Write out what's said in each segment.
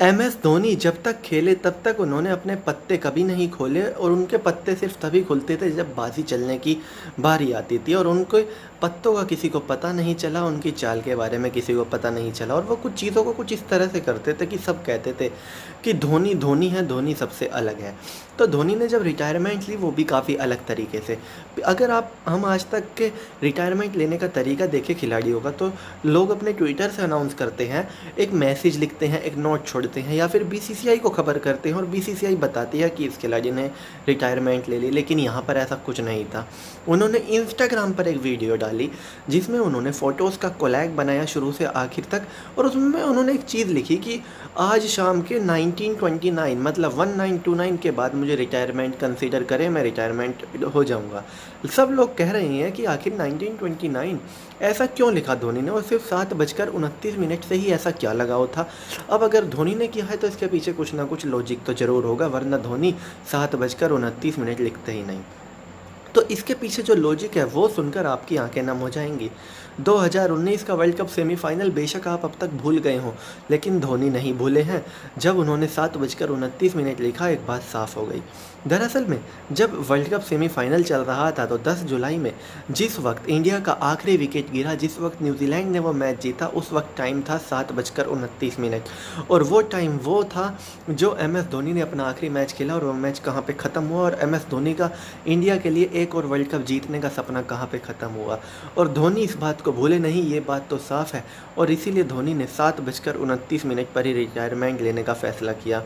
MS Dhoni जब तक खेले तब तक उन्होंने अपने पत्ते कभी नहीं खोले और उनके पत्ते सिर्फ तभी खुलते थे जब बाजी चलने की बारी आती थी और उनके पत्तों का किसी को पता नहीं चला, उनकी चाल के बारे में किसी को पता नहीं चला और वो कुछ चीज़ों को कुछ इस तरह से करते थे कि सब कहते थे कि धोनी धोनी है, धोनी सबसे अलग है। तो धोनी ने जब रिटायरमेंट ली वो भी काफ़ी अलग तरीके से। अगर आप हम आज तक के रिटायरमेंट लेने का तरीका देखें खिलाड़ियों का, तो लोग अपने ट्विटर से अनाउंस करते हैं, एक मैसेज लिखते हैं, एक नोट छोड़ते हैं या फिर बीसीसीआई को खबर करते हैं और बीसीसीआई बताती है कि इस खिलाड़ी ने रिटायरमेंट ले ली। लेकिन यहाँ पर ऐसा कुछ नहीं था। उन्होंने इंस्टाग्राम पर एक वीडियो डाली जिसमें उन्होंने फ़ोटोज़ का कोलैग बनाया शुरू से आखिर तक और उसमें उन्होंने एक चीज़ लिखी कि आज शाम के 1929 मतलब 1929 के बाद मुझे रिटायरमेंट कंसीडर करें, मैं रिटायरमेंट हो जाऊंगा। सब लोग कह रहे हैं कि आखिर 1929 ऐसा क्यों लिखा धोनी ने और सिर्फ 7:29 से ही ऐसा क्या लगाव था। अब अगर धोनी ने किया है तो इसके पीछे कुछ ना कुछ लॉजिक तो ज़रूर होगा, वरना धोनी 7:29 लिखते ही नहीं। तो इसके पीछे जो लॉजिक है वो सुनकर आपकी आंखें नम हो जाएंगी। 2019 का वर्ल्ड कप सेमीफाइनल बेशक आप अब तक भूल गए हों, लेकिन धोनी नहीं भूले हैं। जब उन्होंने 7:29 लिखा एक बात साफ हो गई। दरअसल में जब वर्ल्ड कप सेमीफाइनल चल रहा था तो 10 जुलाई में जिस वक्त इंडिया का आखिरी विकेट गिरा, जिस वक्त न्यूजीलैंड ने वो मैच जीता, उस वक्त टाइम था 7:29 और वो टाइम वो था जो MS धोनी ने अपना आखिरी मैच खेला और वो मैच कहाँ पे ख़त्म हुआ और MS धोनी का इंडिया के लिए एक और वर्ल्ड कप जीतने का सपना कहाँ पे ख़त्म हुआ। और धोनी इस बात को भूले नहीं, ये बात तो साफ़ है और इसीलिए धोनी ने 7:29 पर ही रिटायरमेंट लेने का फ़ैसला किया।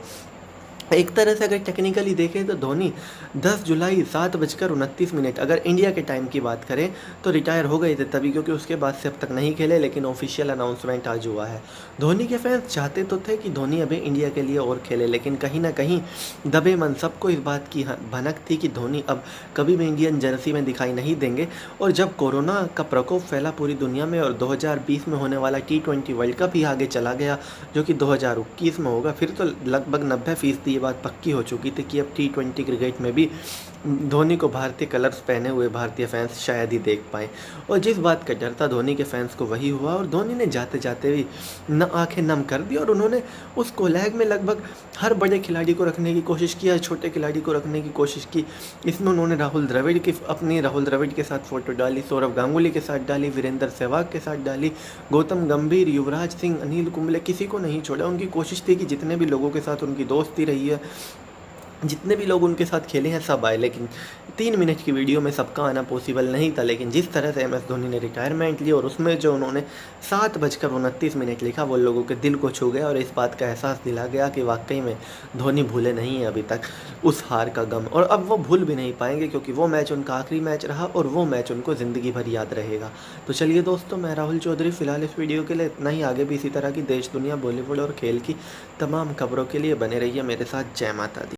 एक तरह से अगर टेक्निकली देखें तो धोनी 10 जुलाई 7:29 अगर इंडिया के टाइम की बात करें तो रिटायर हो गए थे तभी, क्योंकि उसके बाद से अब तक नहीं खेले, लेकिन ऑफिशियल अनाउंसमेंट आज हुआ है। धोनी के फैंस चाहते तो थे कि धोनी अभी इंडिया के लिए और खेले, लेकिन कहीं ना कहीं दबे मन सबको इस बात की भनक थी कि धोनी अब कभी भी इंडियन जर्सी में दिखाई नहीं देंगे। और जब कोरोना का प्रकोप फैला पूरी दुनिया में और 2020 में होने वाला T20 वर्ल्ड कप ही आगे चला गया जो कि 2021 में होगा, फिर तो लगभग 90% ये बात पक्की हो चुकी थी कि अब T20 क्रिकेट में भी धोनी को भारतीय कलर्स पहने हुए भारतीय फैंस शायद ही देख पाएँ। और जिस बात का डर था धोनी के फैंस को वही हुआ और धोनी ने जाते जाते भी आंखें नम कर दी और उन्होंने उस कोलैग में लगभग हर बड़े खिलाड़ी को रखने की कोशिश की, हर छोटे खिलाड़ी को रखने की कोशिश की। इसमें उन्होंने राहुल द्रविड़ के साथ फ़ोटो डाली, सौरव गांगुली के साथ डाली, वीरेंद्र सहवाग के साथ डाली, गौतम गंभीर, युवराज सिंह, अनिल कुंबले, किसी को नहीं छोड़ा। उनकी कोशिश थी कि जितने भी लोगों के साथ उनकी दोस्ती रही है, जितने भी लोग उनके साथ खेले हैं सब आए, लेकिन 3 मिनट की वीडियो में सबका आना पॉसिबल नहीं था। लेकिन जिस तरह से MS धोनी ने रिटायरमेंट ली और उसमें जो उन्होंने 7:29 लिखा वो लोगों के दिल को छू गया और इस बात का एहसास दिला गया कि वाकई में धोनी भूले नहीं है अभी तक उस हार का गम, और अब वो भूल भी नहीं पाएंगे क्योंकि वो मैच उनका आखिरी मैच रहा और वो मैच उनको ज़िंदगी भर याद रहेगा। तो चलिए दोस्तों, मैं राहुल चौधरी फ़िलहाल इस वीडियो के लिए इतना ही। आगे भी इसी तरह की देश दुनिया, बॉलीवुड और खेल की तमाम खबरों के लिए बने रहिए मेरे साथ। जय माता दी।